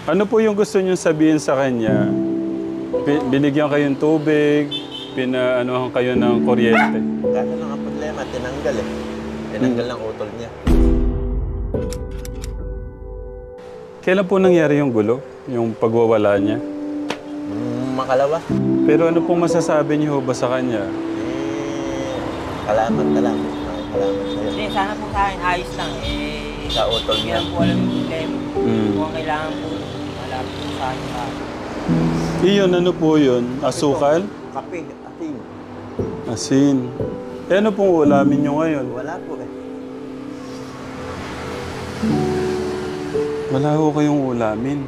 Ano po yung gusto niyo sabihin sa kanya? Binigyan kayong tubig, pinaanohan kayo ng kuryente. Kaso lang ang problema, tinanggal eh. Tinanggal ng utol niya. Kailan po nangyari yung gulo? Yung pagwawala niya? Makalawa. Pero ano pong masasabi niyo ba sa kanya? Salamat na lang. Salamat sa'yo. Hindi, sana po sa akin, ayos lang. Sa utol Hindi niya. lang po alam yung problema. Kung ang kailangan po, malapit po sa akin pa. Iyon, ano po yun? Asukal? Kape, ating. Asin. Eh, ano pong ulamin niyo ngayon? Wala po eh. Wala ho kayong ulamin.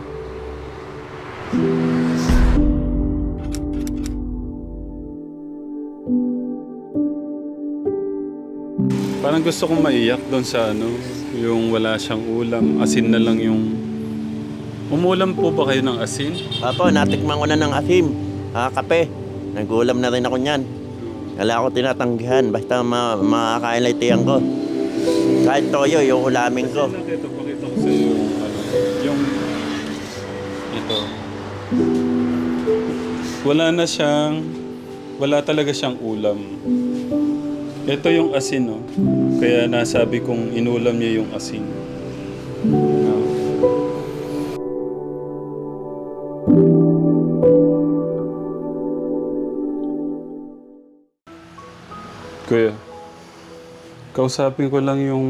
Parang gusto kong maiyak doon sa ano, yung wala siyang ulam. Asin na lang yung... Umulam po ba kayo ng asin? Apo, natikman ko na ng asim. Kape. Nag-ulam na rin ako niyan. Wala ako tinatanggihan. Basta makakain lang tiyang ko. Kahit toyo, yung ulamin ko. Ito, pakita ko sa iyo yung ano, yung... Ito. Wala na siyang... Wala talaga siyang ulam. Ito yung asin, no? Kaya nasabi kong inulam niya yung asin. Kuya, kausapin ko lang yung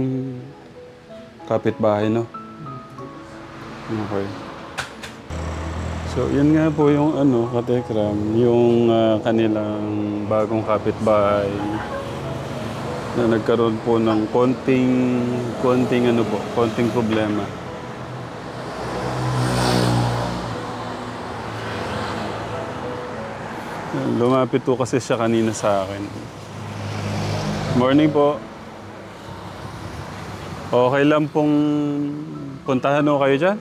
kapitbahay, no? Okay. So, yun nga po yung ano, katekram, yung kanilang bagong kapitbahay na nagkaroon po ng konting ano po, konting problema. Lumapit po kasi siya kanina sa akin. Morning po. Okay lang pong puntahan ho kayo dyan?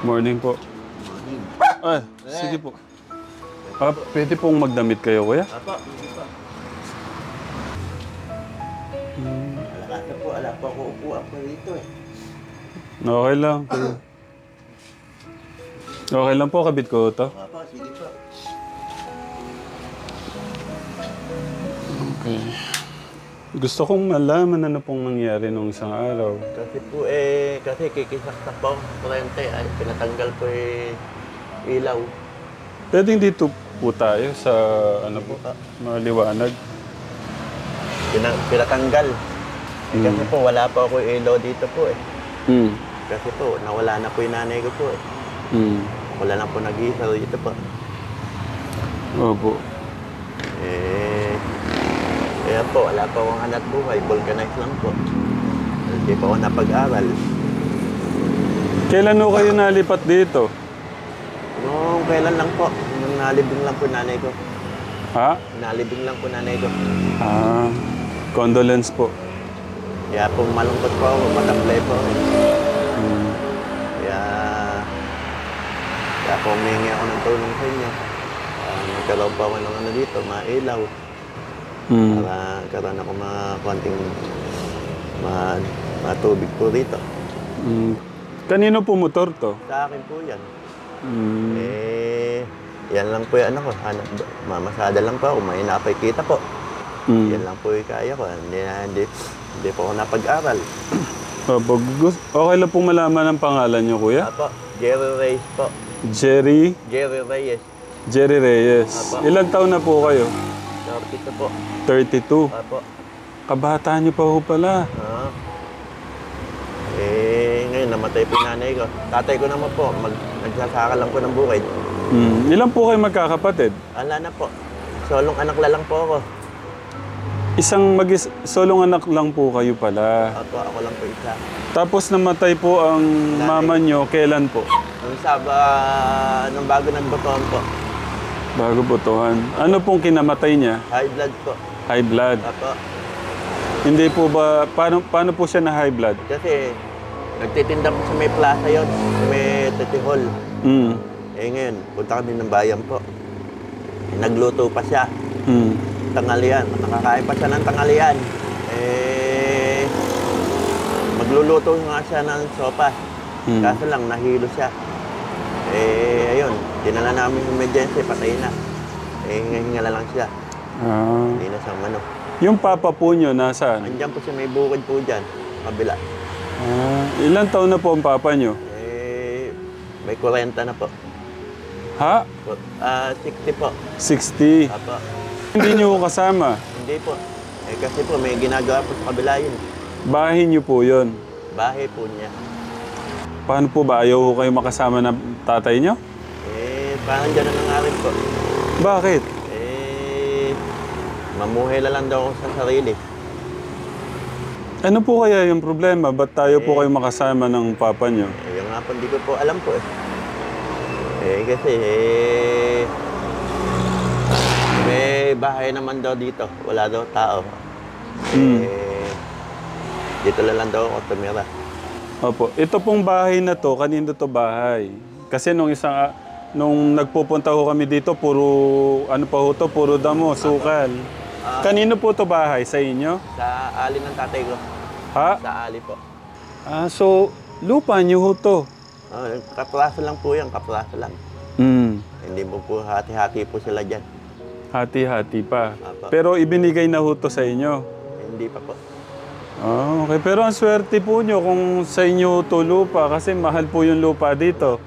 Morning po. Ay, sige po. Pwede pong magdamit kayo, kuya? Apo, hindi po. Alakasa po, ala po ako upuan po dito eh. Okay lang. Kuya. Okay lang po, kabit ko ito. Apo, sige po. Okay. Gusto kong malaman ano pong nangyari nung isang araw. Kasi po kasi kikisaksak po, kurente, ay pinatanggal po ilaw. Pwedeng dito po tayo sa ano po, maliwanag. Pinatanggal. Kasi po wala pa ako ilaw dito po eh. Kasi po nawala na po yung nanay ko po eh. Wala na po nag-iisa dito po. Opo. Kaya po, wala pa akong anak buhay. Vulcanize lang po. Hindi pa ako napag-aral. Kailan ho kayo nalipat dito? Noong kailan lang po. Nung nalibing lang po nanay ko. Ha? Nalibing lang po nanay ko. Condolence po. Kaya po malungkot po ako. Matablay po ako. Kaya po humingi ako ng tulong sa inyo. Nagkaroon po ako ng ano dito, mailaw. Para karoon ako konting matubig po dito. Kanino po motor to? Sa akin po yan. Yan lang po yung ano ko. Mamasada lang po ako. May napakita po. Yan lang po yung kaya ko. Hindi po ako napag-aral. Okay lang pong malaman ang pangalan niyo, kuya? Apo, Jerry Reyes po. Jerry Reyes. Jerry Reyes. Apo. Ilang taon na po kayo? Ito po. 32. Apo. Kabataan niyo pa ho pala. Ngayon namatay po yung nanay ko. Tatay ko naman po, nagsasaka lang po ng bukid. Ilan po kayo magkakapatid? Ala na po. Solong anak lang po ako. Solong anak lang po kayo pala. Apo, ako lang po isa. Tapos namatay po ang mama niyo, kailan po? Nung bago nagbotohan po. Bago botohan. Ano pong kinamatay niya? High blood po. High blood. Apo. Hindi po ba, paano po siya na high blood? Kasi nagtitinda ko sa may plaza yon, sa may Titi Hall. Ngayon, punta kami ng bayan po. Nagluto pa siya. Tanghalian. Nakakain pa siya ng tanghalian. Nagluluto nga siya ng sopa. Hmm. Kaso lang, nahilo siya. Ayun, dinala namin yung emergency, patay na. Hinga na lang siya. Ah. Hindi na siya mano. Yung papa po nyo, nasaan? Andiyan po siya, may bukid po dyan, kabila. Ah, ilang taon na po ang papa nyo? May 40 na po. Ha? 60 po. 60. Apo. Hindi nyo ko kasama. Hindi po. Kasi po, may ginagawa po sa kabila yun. Bahay nyo po yun. Bahay po niya. Paano po ba? Ayaw ko kayo makasama ng tatay nyo? Parang gano'n na nga rin po. Bakit? Mamuhay na lang daw ako sa sarili. Ano po kaya yung problema? Ba't tayo po kayo makasama ng papa nyo? Yung nga po, hindi ko po alam po kasi may bahay naman daw dito. Wala daw tao. Dito lang daw ako tumira. Opo. Ito pong bahay na to, kanino to bahay? Kasi nung nagpupunta ho kami dito, puro damo, sukal. Kanino po to bahay? Sa inyo? Sa ali ng tatay ko. Ha? Sa ali po. So, lupa nyo ho to? Kapraso lang po yan, kapraso lang. Hindi po hati-hati po sila dyan. Hati-hati pa. Apo. Pero ibinigay na ho to sa inyo? Hindi pa po. Okay. Pero ang swerte po nyo kung sa inyo to lupa kasi mahal po yung lupa dito.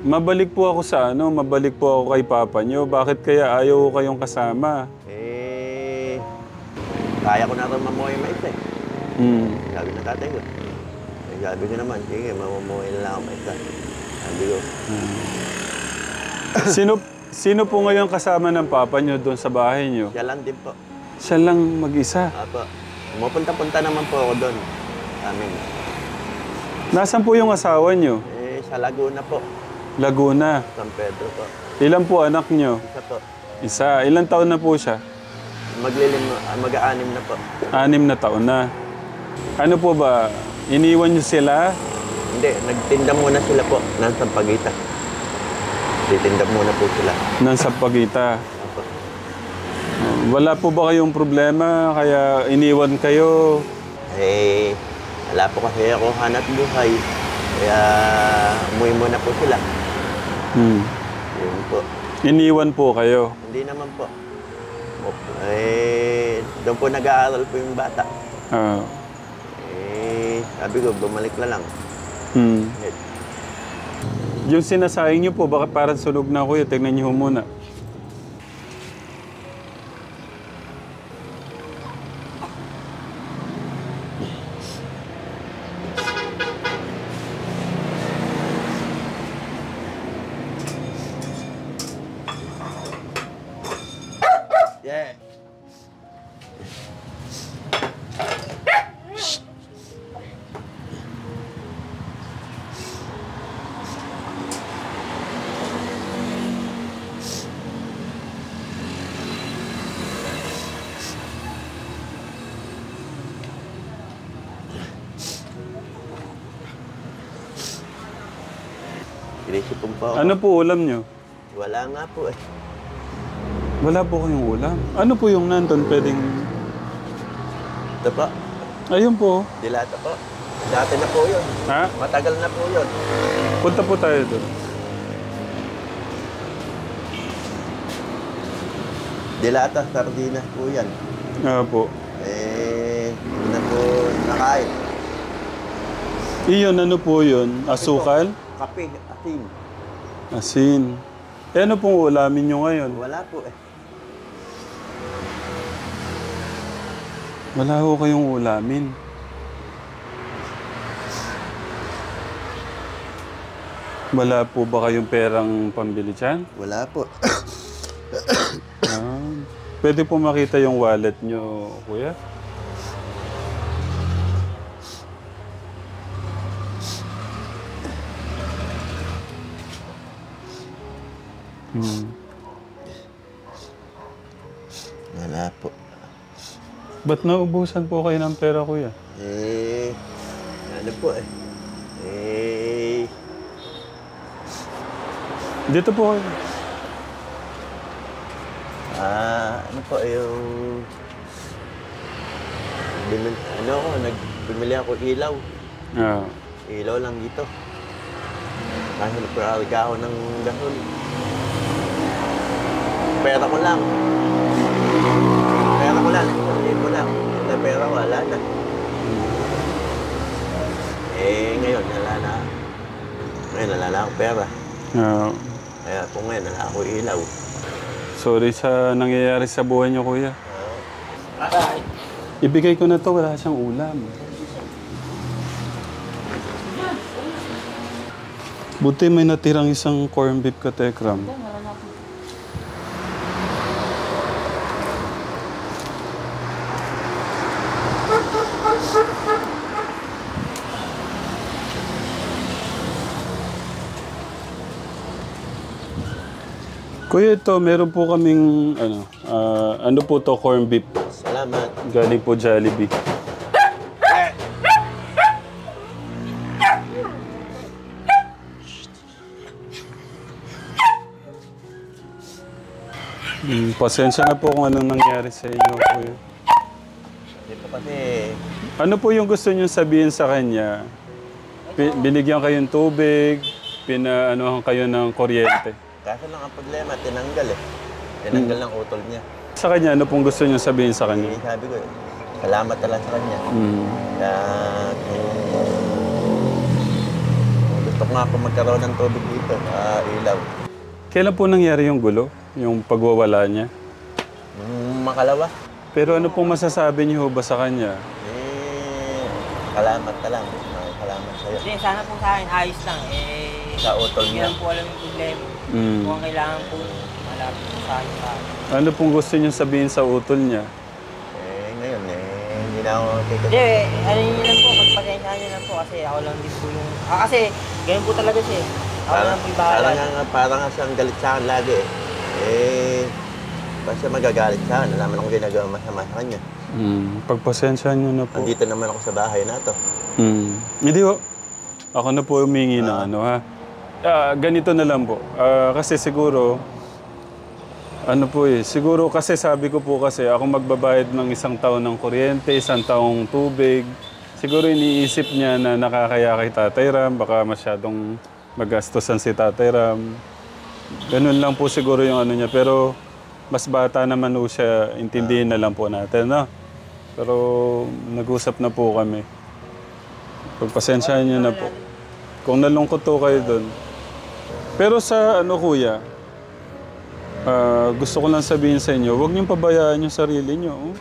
Mabalik po ako mabalik po ako kay papa nyo. Bakit kaya ayaw ko kayong kasama? Kaya ko na rin mamuhay maisa Sabi ng tatay ko. Sabi ko naman, sige, mamuhay na lang ako maisa. Sabi ko. Sino po ngayon kasama ng papa nyo doon sa bahay nyo? Siya lang din po. Siya lang mag-isa? Apo. Pumunta-punta naman po ako doon. Amin. Nasaan po yung asawa nyo? Sa Laguna po. Laguna. San Pedro po. Ilan po anak nyo? Isa po. Isa. Ilang taon na po siya? Mag-6 na po. 6 na taon na. Ano po ba? Iniwan nyo sila? Hindi, nagtinda muna sila po ng Sampaguita. Titinda muna po sila. Nang Sampaguita. Apo. Wala po ba kayong problema kaya iniwan kayo? Wala po kasi ako hanap buhay. Kaya umuwi muna po sila. Yun po. Iniwan po kayo? Hindi naman po. Doon po nag-aaral po yung bata. Sabi ko, bumalik na lang. Yung sinasayang nyo po, baka parang sunog na kuya. Tignan nyo muna. Yeah. Inisipon po ako. Ano po ulam nyo? Wala nga po Wala po kayong ulam. Ano po yung nandun pwedeng... Ito po. Ayun po. Dilata po. Dati na po yun. Ha? Matagal na po yun. Punta po tayo doon. Dilata, sardinas po yan. Po. Hindi na po nakain. Iyon, ano po yun? Asukal? Kape, asin. Asin. Ano pong ulamin nyo ngayon? Wala po Wala ho kayong ulamin. Wala po ba kayong perang pambili dyan? Wala po. Pwede po makita yung wallet nyo, kuya? Wala po. Ba't naubusan po kayo ng pera, kuya? Ano po Dito po kayo. Ano po yung... Nagbimili ako ilaw. Ah. Ilaw lang dito. Kasi nagpararga ako ng gasol. Pera ko lang. Sabihin ko lang. Yung pera wala na. Ngayon, wala na akong pera. Ah. Kaya po ngayon, wala ako ilaw. Sorry sa nangyayari sa buhay niyo, kuya. Ibigay ko na to, wala siyang ulam. Buti may natirang isang corn beef ka, Tekram. Kuya, ito, meron po kaming, ano po to, corn beef. Salamat. Galing po Jollibee. Pasensya na po kung anong nangyari sa inyo, kuya. Hindi po kasi... Ano po yung gusto niyo sabihin sa kanya? Binigyan kayong tubig, pinaanohan kayo ng kuryente. Kaso lang ang problema, tinanggal eh. Tinanggal ng utol niya. Sa kanya, ano pong gusto niyo sabihin sa kanya? Sabi ko salamat na lang sa kanya. Kaya gusto ko nga ako magkaroon ng tubig dito, ilaw. Kailan po nangyari yung gulo? Yung pagwawala niya? Makalawa. Pero ano pong masasabi niyo ba sa kanya? Salamat na lang. Salamat sa'yo. Hindi, sana po sa akin, ayos lang. Sa utol Hindi niya. lang po alam yung problema. Kung kailangan po, malapit po sa akin. Ano pong gusto niyo sabihin sa utol niya? Ngayon hindi na ako Hindi, ano yun lang po, magpasensyahan nyo lang po kasi ako lang din po yung... kasi ganyan po talaga siya eh. Ako lang po yung bahala. Parang nga siyang galit sa akin lagi eh. Basta siya magagalit sa akin. Alam mo akong ginagawa masama sa kanya. Pagpasensyahan niyo na po. Andito naman ako sa bahay na to. Hindi po. Ako na po humingi ng ano ha. Ganito na lang po. Kasi siguro, ano po siguro kasi sabi ko po kasi ako magbabayad ng 1 taon ng kuryente, 1 taong tubig. Siguro iniisip niya na nakakaya kay Tatay Ram, baka masyadong magastosan si Tatay Ram. Ganun lang po siguro yung ano niya. Pero mas bata naman po siya, intindihin na lang po natin, no? Pero nag-usap na po kami. Pagpasensyahan niyo na po. Kung nalungkot to kayo doon. Pero sa ano kuya, gusto ko lang sabihin sa inyo, huwag niyong pabayaan yung sarili niyo. Oh.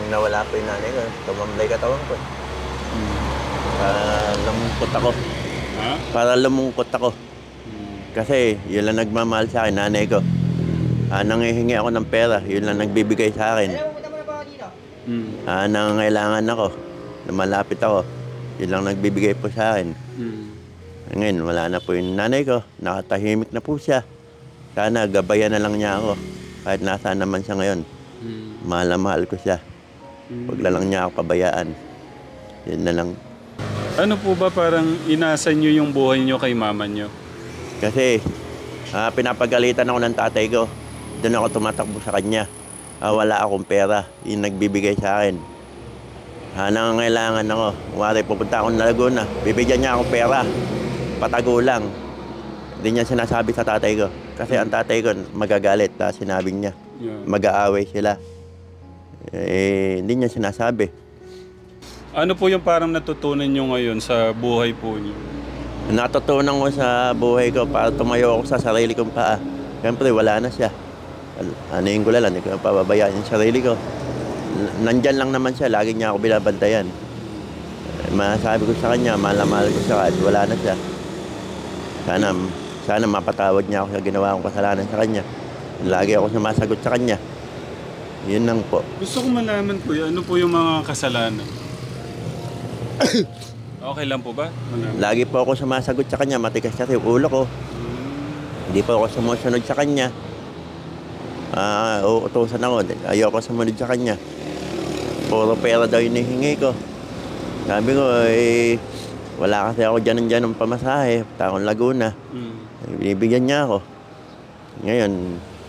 Nawala po yung nanay ko, tumamlay katawan ko. Lumungkot ako. Ha? Para lumungkot ako. Kasi yun lang nagmamahal sa akin, nanay ko. Nangihingi ako ng pera, yun lang nagbibigay sa akin. Nangangailangan ako, lumalapit ako, yun lang nagbibigay po sa akin. Ngayon, wala na po yung nanay ko, nakatahimik na po siya. Sana gabayan na lang niya ako, kahit nasaan naman siya ngayon. Mahal na mahal ko siya. Huwag na lang niya ako pabayaan. Yun na lang. Ano po ba parang inasa niyo yung buhay niyo kay mama niyo? Kasi pinapagalitan ako ng tatay ko. Doon ako tumatakbo sa kanya. Wala akong pera. Yung nagbibigay sa akin. Nangangailangan ako. Kumari pupunta ako ng Laguna. Bibigyan niya akong pera. Patago lang. Hindi niya sinasabi sa tatay ko. Kasi ang tatay ko magagalit. Sinabi niya. Mag-aaway sila. Hindi niya sinasabi. Ano po yung parang natutunan niyo ngayon sa buhay po niyo? Natutunan ko sa buhay ko para tumayo ako sa sarili kong paa. Siyempre, wala na siya. Anuhin ko lang, hindi ko pababayaan yung sarili ko. Nandyan lang naman siya, lagi niya ako binabantayan. Masabi ko sa kanya, mahal na mahal ko siya kahit wala na siya. Sana mapatawad niya ako sa ginawa kong kasalanan sa kanya. Lagi ako sumasagot sa kanya. Yun lang po. Gusto ko malaman po, ano po yung mga kasalanan? Okay lang po ba? Lagi po ako sumasagot sa kanya, matigas kasi yung ulo ko. Hindi po ako sumusunod sa kanya. Uutusan ako, ayoko sumunod sa kanya. Puro pera daw yung hihingi ko. Sabi ko, wala kasi ako dyan ng pamasahe, takong Laguna. Binibigyan niya ako. Ngayon,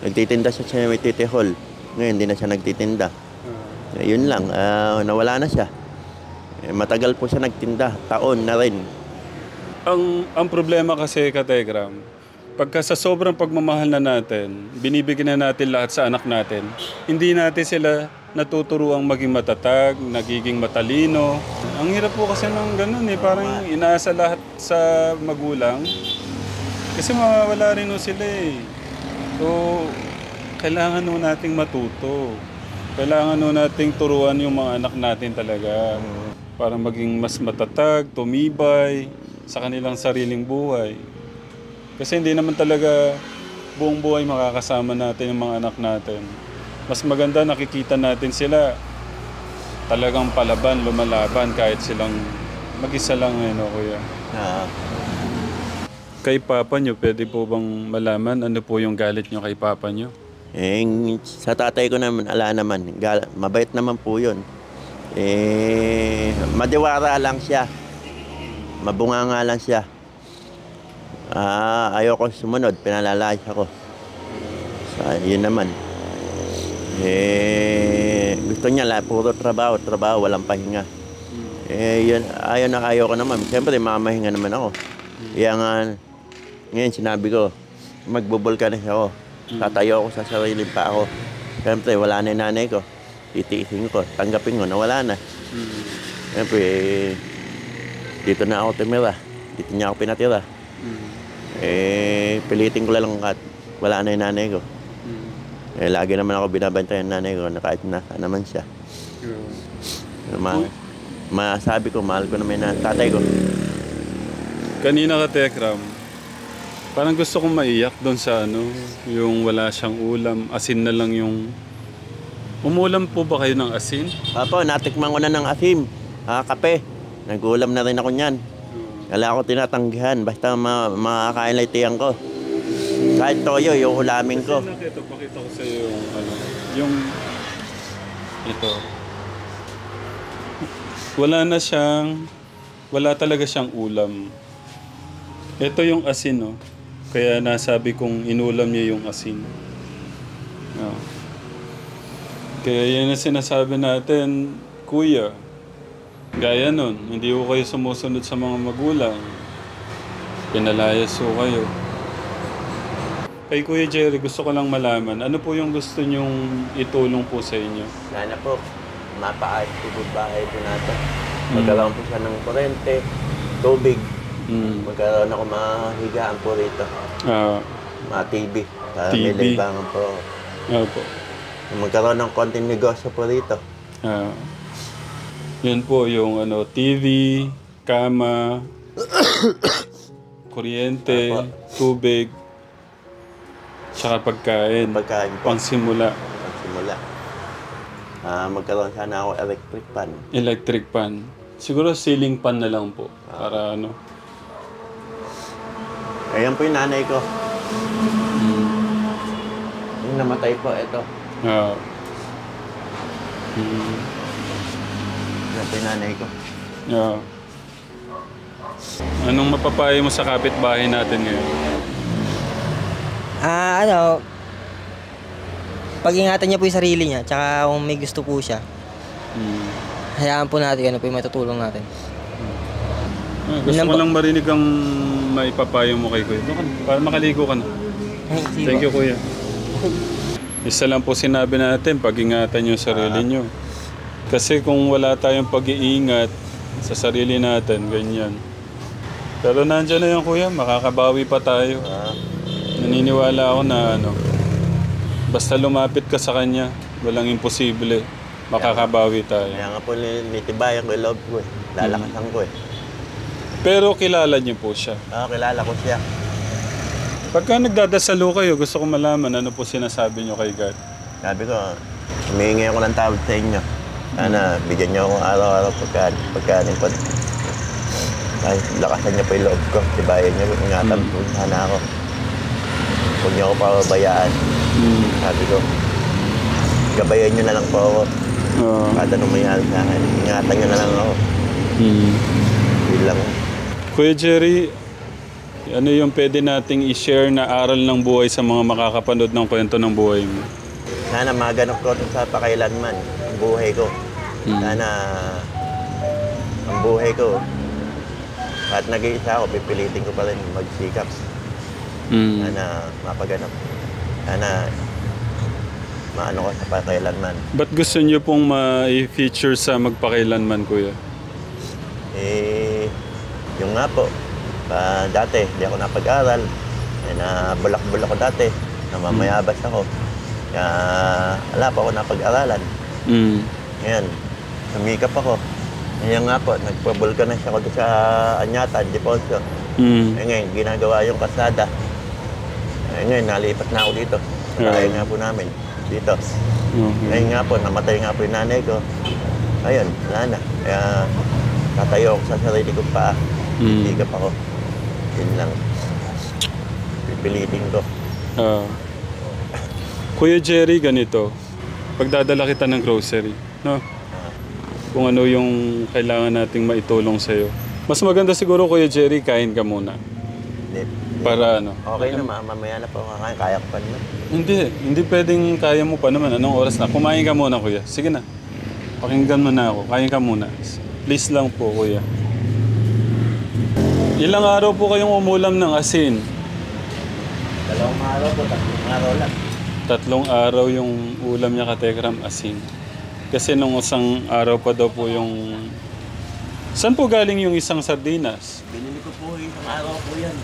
nagtitinda siya may titihol. Ngayon, hindi na siya nagtitinda. Yun lang, nawala na siya. Matagal po siya nagtinda, taon na rin. Ang problema kasi, Kategram, pagka sa sobrang pagmamahal na natin, binibigyan na natin lahat sa anak natin, hindi natin sila natuturuang maging matatag, nagiging matalino. Ang hirap po kasi ng ganun parang inaasa lahat sa magulang. Kasi mawawala rin sila So, kailangan nating matuto. Kailangan nating turuan yung mga anak natin talaga. Para maging mas matatag, tumibay sa kanilang sariling buhay. Kasi hindi naman talaga buong buhay makakasama natin yung mga anak natin. Mas maganda nakikita natin sila talagang palaban, lumalaban kahit silang mag-isa lang kuya. Kay papa nyo, pwede po bang malaman ano po yung galit nyo kay papa nyo? Sa tatay ko naman, mabait naman po yun. Madiwara lang siya. Mabunganga lang siya. Ayoko sumunod, pinalalayas ako. Yun naman. Gusto niya puro trabaho, walang pahinga. Ayaw ko naman. Siyempre, mamahinga naman ako. Ngayon sinabi ko, magbubulkanis ako. Tatayo ako sa sariling pa ako. Siyempre, wala na yung nanay ko. Titiisin ko, tanggapin ko na wala na. Siyempre, dito na ako tumira. Dito niya ako pinatira. Pilitin ko lang at wala na yung nanay ko. Lagi naman ako binabantay ng nanay ko na kahit nasa naman siya. Masabi ko, mahal ko naman yung tatay ko. Kanina ka, Tekram, parang gusto kong maiyak doon sa yung wala siyang ulam, asin na lang yung... Umulam po ba kayo ng asin? Apo, natikman ko na ng asim, kape. Nag-ulam na rin ako niyan. Wala ako tinatanggihan, basta makakain lang tiyang ko. Kahit toyo, yung ulamin ko. Kasi pakita ko sa iyo yung ito. Wala talaga siyang ulam. Ito yung asin, Kaya nasabi kong inulam niya yung asin. Kaya yan ang sinasabi natin, Kuya. Gaya nun, hindi ko kayo sumusunod sa mga magulang. Pinalayas ko kayo. Kay Kuya Jerry, gusto ko lang malaman, ano po yung gusto nyong itulong po sa inyo? Sana po, mapaayos po bahay po natin. Magkaroon po siya ng kurente, tubig. Magkaroon ako mahigaan po rito. TV, para may libangan po. Opo. Magkaroon ng konting negosyo po rito. Yun po yung TV, kama, kuryente, tubig, tsaka pagkain. Pagkain po. Pangsimula. Magkaroon sana ako electric pan. Electric pan. Siguro ceiling pan na lang po. Para Ayan po yung nanay ko. Yung namatay po, ito. Ayan po yung nanay ko. Anong mapapayo mo sa kapitbahay natin ngayon? Pag-ingatan niya po yung sarili niya, tsaka kung may gusto po siya, hayaan po natin po yung matutulong natin. Gusto ko lang marinig ang maipapayo mo kay Kuya. Para makaligo ka na. Thank you, Kuya. Isa lang po sinabi natin, pag-ingatan yung sarili nyo. Kasi kung wala tayong pag-iingat sa sarili natin, ganyan. Pero nandiyan na yung Kuya, makakabawi pa tayo. Naniniwala ako na basta lumapit ka sa kanya, walang imposible. Makakabawi tayo. Kaya nga po nitibayan ko yung loob ko Lalakasan ko Pero kilala niyo po siya. Kilala ko siya. Pagka nagdadasalo kayo, gusto ko malaman ano po sinasabi niyo kay God. Sabi ko, humihingi ako ng tawad sa inyo. Sana bigyan niyo akong araw-araw pagkanin ko. Ay, lakasan niyo po yung loob ko. Tibayan niyo, ingatan po sana ako. Huwag niyo ako pababayaan. Sabi ko, gabayan niyo na lang po ako. Kada nung mayari sa akin, ingatan niyo na lang ako. Yun lang. Kuya Jerry, ano yung pwede nating i-share na aral ng buhay sa mga makakapanood ng kwento ng buhay mo? Sana maganap ko sa pakailanman. ang buhay ko. Sana ang buhay ko, kahit nag-iisa ako, pipilitin ko pa rin magsikap. Sana mapaganap. Sana maano ko sa pagkailanman. Ba't gusto niyo pong ma-feature sa magpakailanman, kuya? Yung nga po, dati, hindi ako napag-aral. Nabulak-bulak ko dati. Namamayabas ako. Kaya wala pa ako napag-aralan. Ngayon, sumikap ako. Ngayon nga po, nagpa-vulcanize ako doon sa Anyata, Deponso. Ngayon, ginagawa yung kasada. Ngayon, nalipat na ako dito. Kaya nga po namin dito. Ngayon nga po, namatay nga po yung nanay ko. Ayun, wala na. Kaya tatayo ako sa sarili kong paa. Sikap ako. Yun lang. Pipilitin ko. Kuya Jerry, ganito. Pagdadala kita ng grocery, no? Kung ano yung kailangan nating maitulong sa'yo. Mas maganda siguro, Kuya Jerry, kain ka muna. Para ano? Okay na, mamaya na po kakain. Kaya ko pa naman. Hindi pwedeng kaya mo pa naman. Anong oras na? Kumain ka muna, Kuya. Sige na. Pakinggan mo na ako. Kain ka muna. Please lang po, Kuya. Ilang araw po kayong umulam ng asin? 2 araw po, 3 araw lang. 3 araw yung ulam niya, Katekram, asin. Kasi nung isang araw pa daw po yung... Saan po galing yung isang sardinas? Binili ko po, isang araw po yan.